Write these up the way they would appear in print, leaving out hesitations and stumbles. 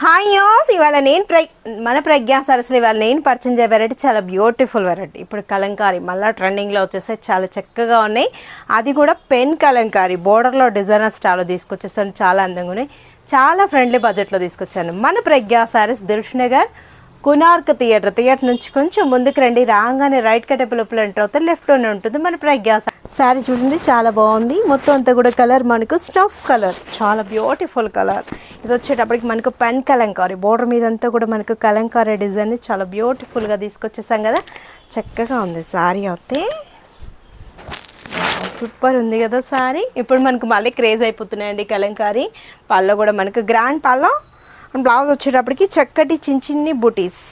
Hi యోస్ ఇవాళ నేను మన ప్రజ్ఞా సరస్సులు ఇవాళ నేను పరిచయం చేయ వెరైటీ చాలా బ్యూటిఫుల్ వెరైటీ. ఇప్పుడు కలంకారీ మళ్ళీ ట్రెండింగ్లో వచ్చేస్తే చాలా చక్కగా ఉన్నాయి. అది కూడా పెన్ కలంకారీ బోర్డర్లో డిజైనర్ స్టైల్లో తీసుకొచ్చేసాను. చాలా అందంగా ఉన్నాయి, చాలా ఫ్రెండ్లీ బడ్జెట్లో తీసుకొచ్చాను. మన ప్రజ్ఞా సారీస్ దిల్షుఖ్నగర్ కునార్క్ థియేటర్ నుంచి కొంచెం ముందుకు రండి. రాగానే రైట్ కట్ లోపల ఎంటర్ అవుతే లెఫ్ట్లోనే ఉంటుంది మన ప్రజ్ఞా శారీ. చూడండి చాలా బాగుంది. మొత్తం అంతా కూడా కలర్ మనకు స్టఫ్ కలర్, చాలా బ్యూటిఫుల్ కలర్. ఇది వచ్చేటప్పటికి మనకు పెన్ కలంకారీ బోర్డర్ మీద అంతా కూడా మనకు కలంకారీ డిజైన్ చాలా బ్యూటిఫుల్గా తీసుకొచ్చేసాం కదా. చక్కగా ఉంది శారీ అయితే, సూపర్ ఉంది కదా శారీ. ఇప్పుడు మనకు మళ్ళీ క్రేజ్ అయిపోతున్నాయండి కలంకారీ. పళ్ళు కూడా మనకు గ్రాండ్ పళ్ళు, బ్లౌజ్ వచ్చేటప్పటికి చక్కటి చిన్న చిన్ని బుటీస్,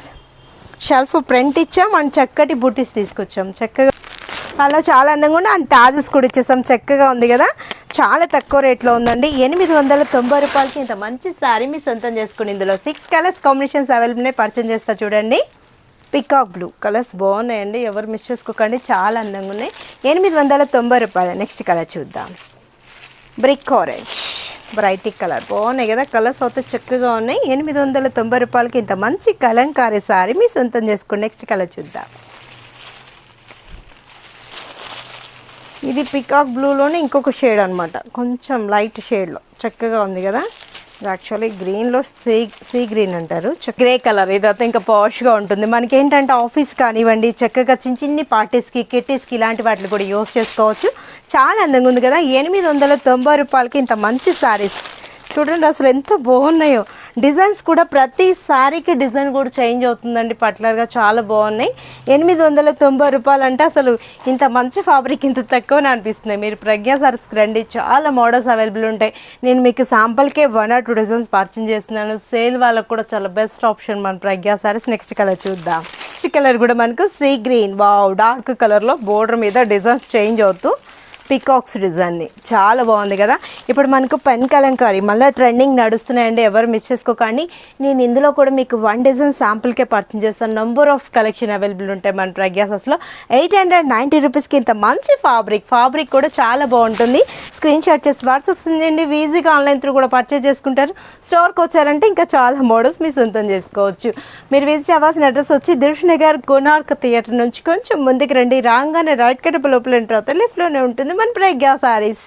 షెల్ఫ్ ప్రింట్ ఇచ్చాం అండ్ చక్కటి బుటీస్ తీసుకొచ్చాం. చక్కగా అలా చాలా అందంగా ఉంది అండ్ టాజెస్ కూడా ఇచ్చేసాం. చక్కగా ఉంది కదా, చాలా తక్కువ రేట్లో ఉందండి. 890 రూపాయలకి ఇంత మంచి శారీ మీ సొంతం చేసుకుని ఇందులో 6 కలర్స్ కాంబినేషన్స్ అవైలబుల్ పరిచయం చేస్తా చూడండి. పికాక్ బ్లూ కలర్స్ బాగున్నాయండి, ఎవరు మిస్ చేసుకోకండి, చాలా అందంగా ఉన్నాయి. 890 రూపాయలు. నెక్స్ట్ కలర్ చూద్దాం. బ్రిక్ ఆరెంజ్ బ్రైట్ కలర్ బాగున్నాయి కదా, కలర్స్ అయితే చక్కగా ఉన్నాయి. 890 రూపాయలకి ఇంత మంచి కలంకారీ శారీ మీ సొంతం చేసుకోండి. నెక్స్ట్ కలర్ చూద్దాం. ఇది పికాక్ బ్లూలోనే ఇంకొక షేడ్ అనమాట, కొంచెం లైట్ షేడ్లో చక్కగా ఉంది కదా. ఇది యాక్చువల్లీ గ్రీన్లో సీ గ్రీన్ అంటారు, గ్రే కలర్. ఇదైతే ఇంకా పాష్గా ఉంటుంది. మనకి ఏంటంటే ఆఫీస్ కానివ్వండి, చక్కగా చిన్న చిన్ని పార్టీస్కి కిట్టీస్కి ఇలాంటి వాటిని కూడా యూస్ చేసుకోవచ్చు. చాలా అందంగా ఉంది కదా. 890 రూపాయలకి ఇంత మంచి శారీస్ చూడండి, అసలు ఎంత బాగున్నాయో. డిజైన్స్ కూడా ప్రతి శారీకి డిజైన్ కూడా చేంజ్ అవుతుందండి, పర్టికులర్గా చాలా బాగున్నాయి. 890 రూపాయలు అంటే అసలు ఇంత మంచి ఫ్యాబ్రిక్ ఇంత తక్కువనే అనిపిస్తుంది. మీరు ప్రజ్ఞా సారీస్కి రండి, చాలా మోడల్స్ అవైలబుల్ ఉంటాయి. నేను మీకు శాంపుల్కే 1 or 2 డిజైన్స్ పర్చేజ్ చేస్తున్నాను. సేల్ వాళ్ళకు కూడా చాలా బెస్ట్ ఆప్షన్ మన ప్రజ్ఞా సారీస్. నెక్స్ట్ కలర్ చూద్దాం. నెక్స్ట్ కలర్ కూడా మనకు సీ గ్రీన్, వావ్ డార్క్ కలర్లో బోర్డర్ మీద డిజైన్స్ చేంజ్ అవుతూ పికాక్స్ డిజైన్ని చాలా బాగుంది కదా. ఇప్పుడు మనకు పెన్ కలంకారీ మళ్ళీ ట్రెండింగ్ నడుస్తున్నాయండి, ఎవరు మిస్ చేసుకోకండి. నేను ఇందులో కూడా మీకు 1 డిజైన్ శాంపుల్కే పర్చేజ్ చేస్తాను. నంబర్ ఆఫ్ కలెక్షన్ అవైలబుల్ ఉంటాయి మన ప్రజ్ఞాసస్లో. 890 రూపీస్కి ఇంత మంచి ఫ్యాబ్రిక్ కూడా చాలా బాగుంటుంది. స్క్రీన్ షాట్ చేసి వాట్సాప్ చేయండి, ఈజీగా ఆన్లైన్ త్రూ కూడా పర్చేజ్ చేసుకుంటారు. స్టోర్కి వచ్చారంటే ఇంకా చాలా మోడల్స్ మీ సొంతం చేసుకోవచ్చు. మీరు విజిట్ అవ్వాల్సిన అడ్రస్ వచ్చి దిల్షుఖ్నగర్ కునార్క్ థియేటర్ నుంచి కొంచెం ముందుకు రండి. రాగానే రైట్ కట్ లోపల ఎంటర్ అవుతాయి, లెఫ్ట్లోనే ఉంటుంది మన ప్రజ్ఞా సారీస్.